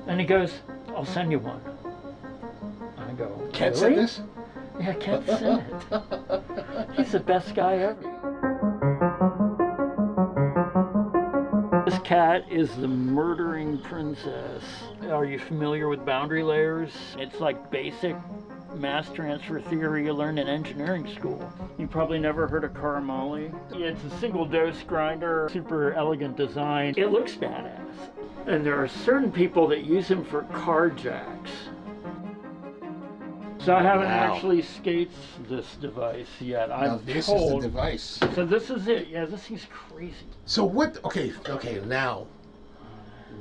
And he goes, I'll send you one. I go, Kent really? said this? Yeah, Kent said it. He's the best guy ever. This cat is the murdering princess. Are you familiar with boundary layers? It's like basic mass transfer theory you learn in engineering school. You probably never heard of Caramoli. It's a single dose grinder, super elegant design. It looks badass. And there are certain people that use them for car jacks. So I haven't actually scaced this device yet. This is the device. So this is it. Yeah, this thing's crazy. So what? Okay. Now,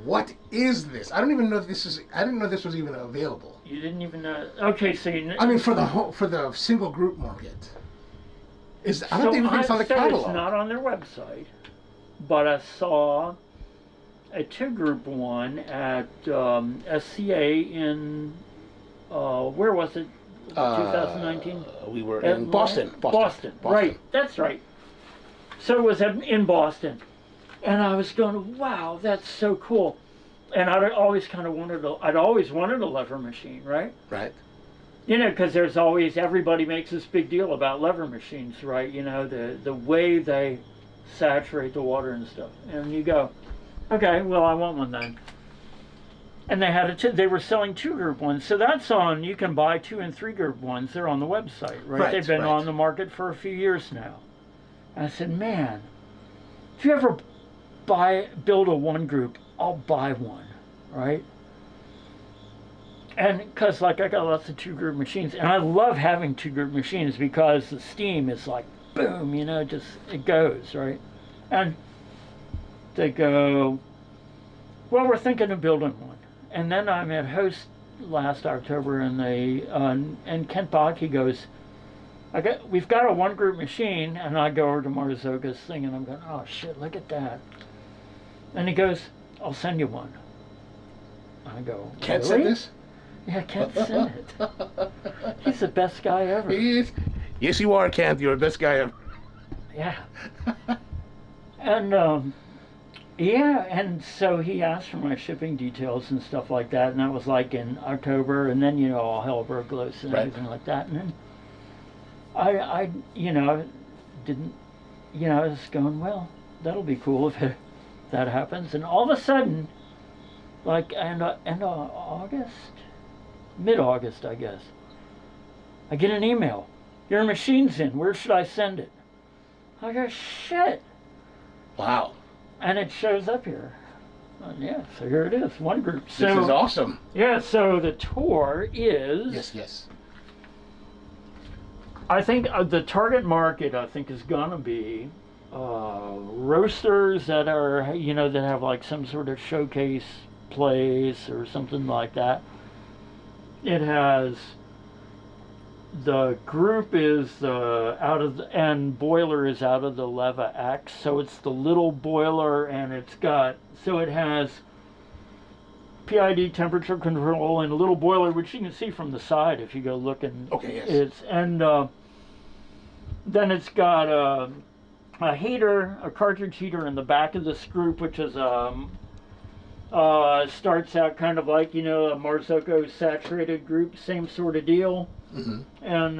what is this? I don't even know if this is. I didn't know this was even available. You didn't even know. Okay, so you. I mean, for the single group market. I don't even think it's on the catalog. It's not on their website, but I saw a 2-group one at SCA in. Where was it? 2019? We were in Boston. Boston. Right, that's right. So it was in Boston. And I was going, wow, that's so cool. And I'd always wanted a lever machine, right? Right. You know, because there's always, everybody makes this big deal about lever machines, right? You know, the way they saturate the water and stuff. And you go, okay, well, I want one then. And they were selling 2-group ones. So that's on, you can buy 2 and 3-group ones. They're on the website, right? They've been on the market for a few years now. And I said, man, if you ever build a 1-group, I'll buy one, right? And because like I got lots of 2-group machines, and I love having 2-group machines because the steam is like, boom, you know, just, it goes, right? And they go, well, we're thinking of building one. And then I'm at Host last October, and and Kent Bakke goes, we've got a 1-group machine, and I go over to Marzocco's thing, and I'm going, oh shit, look at that. And he goes, I'll send you one. I go, Kent really? said this? Yeah, Kent said it. He's the best guy ever. He is. Yes, you are, Kent. You're the best guy ever. Yeah. And yeah, and so he asked for my shipping details and stuff like that, and that was like in October, and then, you know, all hell broke loose and everything like that. And then I you know, didn't, you know, I was going, well, that'll be cool if that happens. And all of a sudden, like end of August, mid-August, I guess, I get an email. Your machine's in. Where should I send it? I go, shit. Wow. And it shows up here. And yeah, so here it is, 1-group. So, this is awesome. Yeah, so the tour is... Yes. I think the target market, I think, is going to be roasters that are, you know, that have like some sort of showcase place or something like that. It has... The group is and boiler is out of the Leva X, so it's the little boiler, and it has PID temperature control and a little boiler, which you can see from the side if you go look. And okay, yes. Then it's got a heater, a cartridge heater in the back of this group, which is starts out kind of like, you know, a Marzocco saturated group, same sort of deal. Mm-hmm. And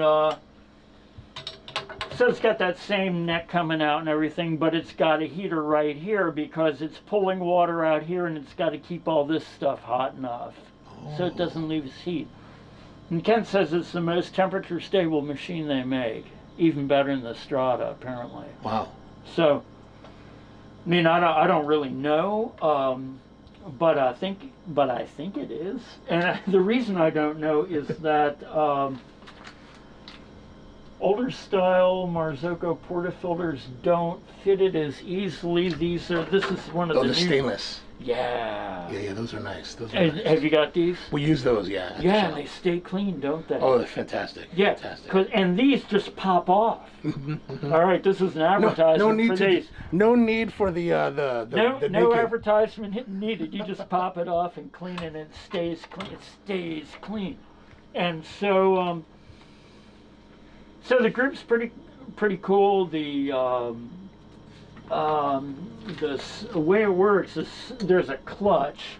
so it's got that same neck coming out and everything, but it's got a heater right here because it's pulling water out here, and it's got to keep all this stuff hot enough so it doesn't lose heat. And Kent says it's the most temperature stable machine they make, even better than the Strata, apparently. Wow. So, I mean, I don't really know. But I think it is, and the reason I don't know is that older style Marzocco Portafilters don't fit it as easily. This is one of the new... stainless. Yeah. Yeah, those are nice. Have you got these? We use those, yeah. Yeah, and they stay clean, don't they? Oh, they're fantastic. Yeah, fantastic. And these just pop off. All right, this is an advertisement for these. No need for the no advertisement needed. You just pop it off and clean it, and it stays clean. It stays clean. And so, so the group's pretty cool. The way it works is there's a clutch,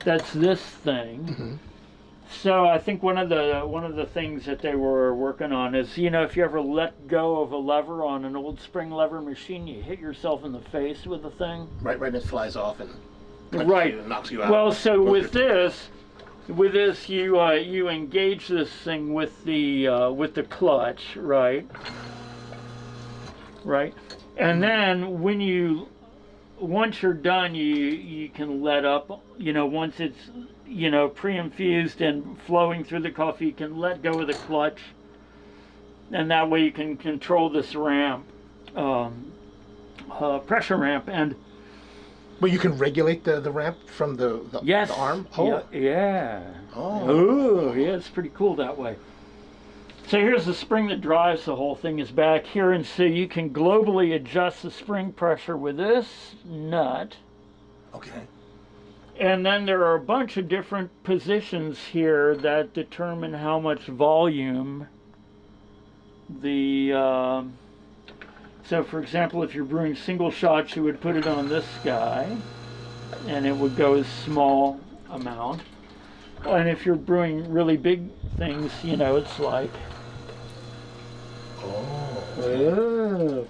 That's this thing. Mm-hmm. So I think one of the things that they were working on is, you know, if you ever let go of a lever on an old spring lever machine, you hit yourself in the face with the thing. Right, and it flies off and right, you and knocks you out. Well, so with this, you you engage this thing with the clutch, right? Right, and then once you're done, you can let up. You know, once it's, you know, pre-infused and flowing through the coffee, you can let go of the clutch, and that way you can control this ramp, pressure ramp. And but you can regulate the ramp from the yes, the arm. Oh, yeah. Oh, Yeah, it's pretty cool that way. So here's the spring that drives the whole thing is back here, and so you can globally adjust the spring pressure with this nut. Okay. And then there are a bunch of different positions here that determine how much volume the... so for example, if you're brewing single shots, you would put it on this guy, and it would go a small amount. And if you're brewing really big things, you know, it's like... Oh.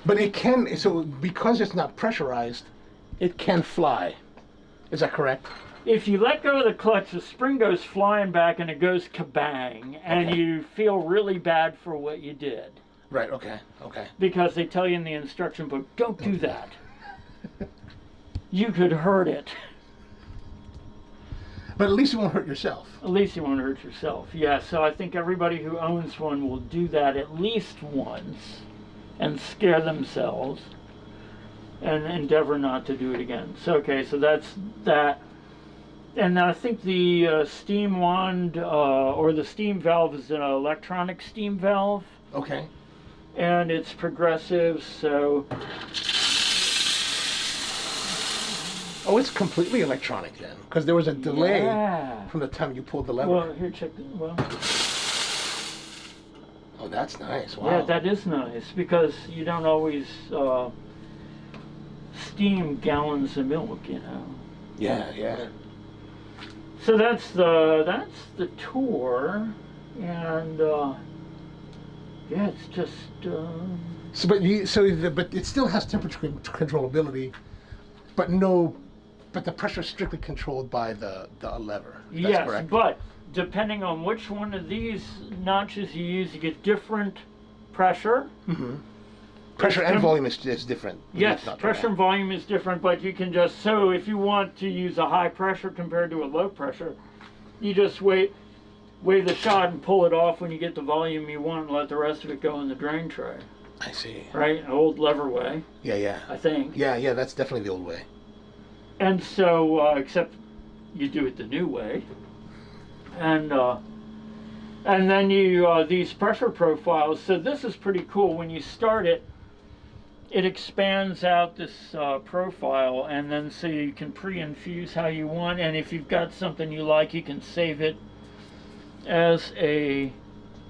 But it can, so because it's not pressurized, it can fly. Is that correct? If you let go of the clutch, the spring goes flying back and it goes kabang, and you feel really bad for what you did. Right, okay, okay. Because they tell you in the instruction book, don't do that. You could hurt it. But at least you won't hurt yourself. At least you won't hurt yourself. Yeah, so I think everybody who owns one will do that at least once and scare themselves and endeavor not to do it again. So, okay, so that's that. And I think the steam wand or the steam valve is an electronic steam valve. Okay. And it's progressive, so... Oh, it's completely electronic then, because there was a delay Yeah. from the time you pulled the lever. Well, here, check the... Well... Oh, that's nice. Wow. Yeah, that is nice, because you don't always steam gallons of milk, you know. Yeah, yeah. So that's the tour, and yeah, it's just. So, but it still has temperature controllability, but the pressure is strictly controlled by the lever. That's yes, correct. But depending on which one of these notches you use, you get different pressure. Mm-hmm. Pressure and volume is different. Yes, pressure and volume is different, but you can just, so if you want to use a high pressure compared to a low pressure, you just weigh the shot and pull it off when you get the volume you want and let the rest of it go in the drain tray. I see. Right? Old lever way. Yeah, yeah. I think. Yeah, that's definitely the old way. And so, except you do it the new way. And then you, these pressure profiles, so this is pretty cool. When you start it, it expands out this profile, and then so you can pre-infuse how you want, and if you've got something you like, you can save it as a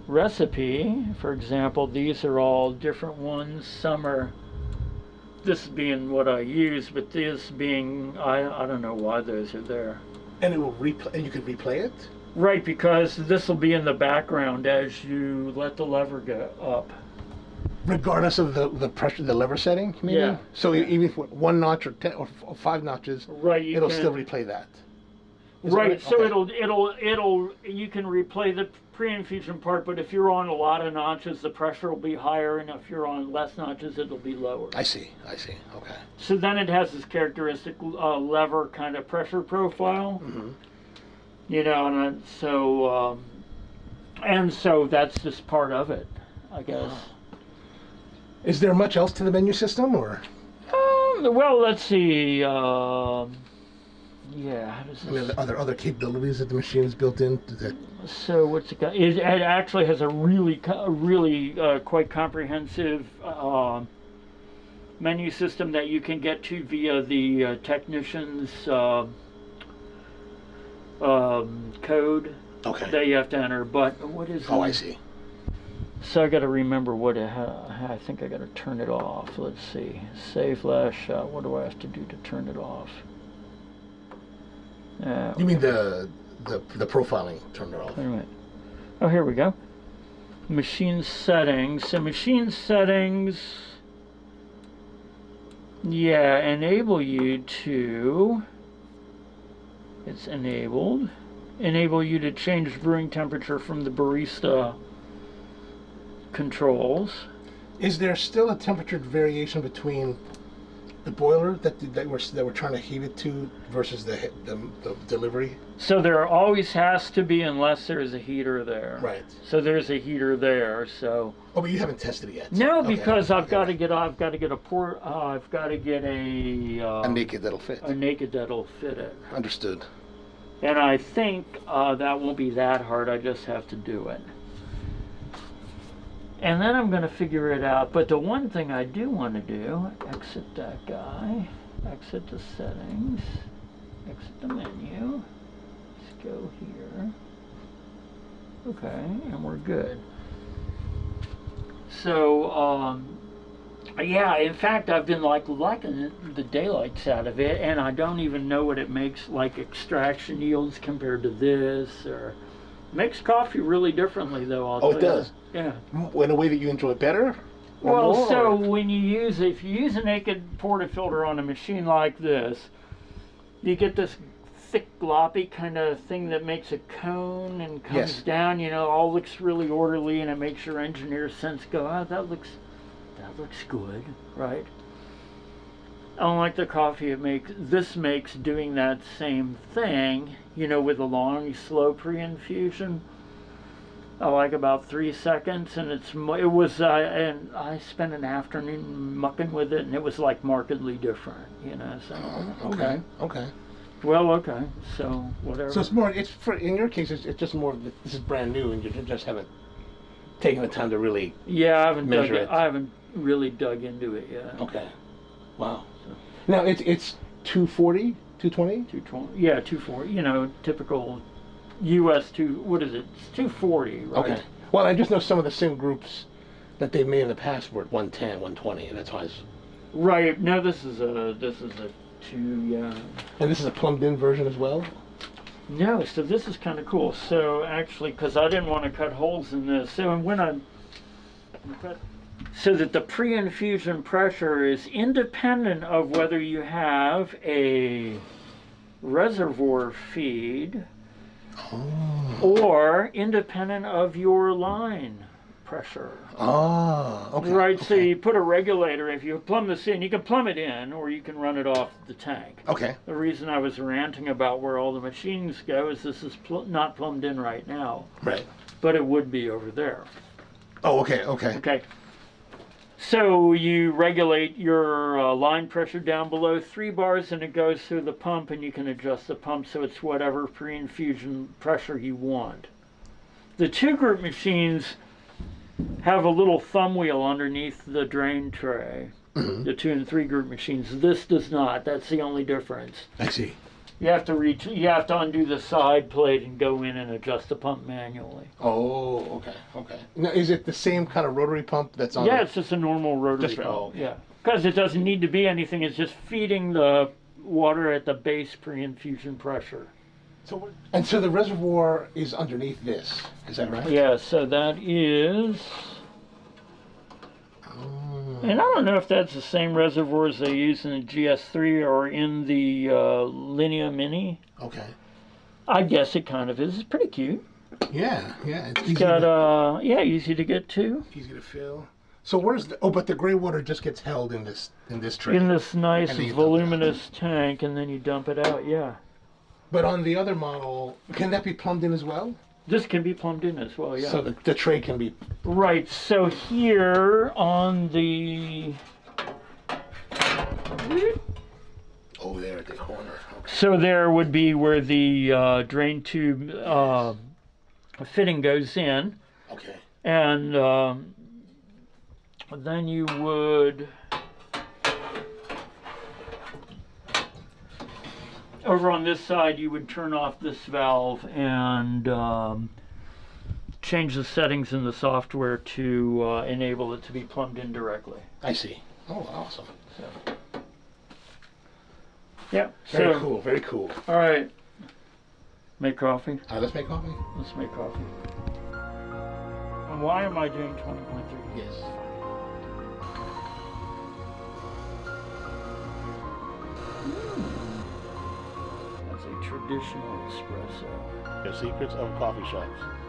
recipe. For example, these are all different ones. Some are, this being what I use, but this being, I don't know why those are there. And it will replay, and you can replay it? Right, because this will be in the background as you let the lever go up. Regardless of the pressure, the lever setting, maybe? Yeah. So even if 1 notch or 10 or 5 notches, right, it'll still replay that. Right, so okay. it'll you can replay the pre-infusion part, but if you're on a lot of notches, the pressure will be higher, and if you're on less notches, it'll be lower. I see, okay. So then it has this characteristic lever kind of pressure profile. Mm-hmm. You know, and so that's just part of it, I guess. Is there much else to the menu system, or? Well, let's see. Yeah, how does this... I mean, are there other capabilities that the machine is built in? So what's it got? It actually has a really quite comprehensive menu system that you can get to via the technician's code that you have to enter. But what is? Oh, I see. So I got to remember what I think I got to turn it off. Let's see. Save last shot. What do I have to do to turn it off? You mean the profiling turned off? Wait a minute. Oh, here we go. Machine settings. So machine settings, yeah, enable you to, it's enabled, enable you to change brewing temperature from the barista controls. Is there still a temperature variation between the boiler that we're trying to heat it to versus the delivery? So there always has to be, unless there's a heater there. Right. So there's a heater there. So. Oh, but you haven't tested it yet. No, Okay. because I've got to get a naked that'll fit. A naked that'll fit it. Understood. And I think that won't be that hard. I just have to do it. And then I'm going to figure it out. But the one thing I do want to do, exit that guy, exit the settings, exit the menu, let's go here. Okay, and we're good. So, yeah, in fact, I've been liking the daylights out of it, and I don't even know what it makes, like extraction yields compared to this, or makes coffee really differently, though. I'll tell it does. You. Yeah. In a way that you enjoy better? Well, more, so or? when if you use a naked portafilter on a machine like this, you get this thick, gloppy kind of thing that makes a cone and comes down. All looks really orderly, and it makes your engineer's sense go, "Oh, that looks good," right? Unlike the coffee this makes doing that same thing, with a long, slow pre-infusion. Like about 3 seconds, and and I spent an afternoon mucking with it, and it was like markedly different, So Okay. Well, okay. So whatever. So it's more. In your case, it's just more. This is brand new, and you just haven't taken the time to really. Yeah, I haven't measure it. I haven't really dug into it yet. Okay. Wow. So. Now it's 240, 220. 220. Yeah, 240. Typical. US what is it? It's 240, right? Okay. Well, I just know some of the sim groups that they've made in the past were at 110, 120, and that's why it's... Right. No, this is a 2, yeah. And this is a plumbed in version as well? No, so this is kind of cool. So actually, because I didn't want to cut holes in this, so so that the pre-infusion pressure is independent of whether you have a reservoir feed or independent of your line pressure. Okay. Right, okay. so you put a regulator, if you plumb this in, you can plumb it in or you can run it off the tank. Okay. The reason I was ranting about where all the machines go is this is not plumbed in right now. Right. But it would be over there. Oh, okay. Okay. So you regulate your line pressure down below 3 bars, and it goes through the pump, and you can adjust the pump so it's whatever pre-infusion pressure you want. The 2-group machines have a little thumb wheel underneath the drain tray. Mm-hmm. The 2 and 3 group machines. This does not. That's the only difference. I see. You have to undo the side plate and go in and adjust the pump manually. Oh, okay. Now, is it the same kind of rotary pump that's on? Yeah, it's just a normal rotary pump. Okay. Yeah, because it doesn't need to be anything. It's just feeding the water at the base pre-infusion pressure. So the reservoir is underneath this. Is that right? Yeah. So that is. And I don't know if that's the same reservoirs they use in the GS3 or in the Linea Mini. Okay. I guess it kind of is. It's pretty cute. Yeah. It's easy got easy to get to. Easy to fill. So where's but the gray water just gets held in this tray. In this nice voluminous tank, and then you dump it out. Yeah. But on the other model, can that be plumbed in as well? This can be plumbed in as well, yeah. So the tray can be... Right, so here on the... Oh, there at the corner. Okay. So there would be where the drain tube fitting goes in. Okay. And then you would... Over on this side, you would turn off this valve and change the settings in the software to enable it to be plumbed in directly. I see. Oh, awesome. So, yeah. Very cool. Very cool. All right. Make coffee? Let's make coffee. Let's make coffee. And why am I doing 20.3? Yes. That's a traditional espresso. The secrets of coffee shops.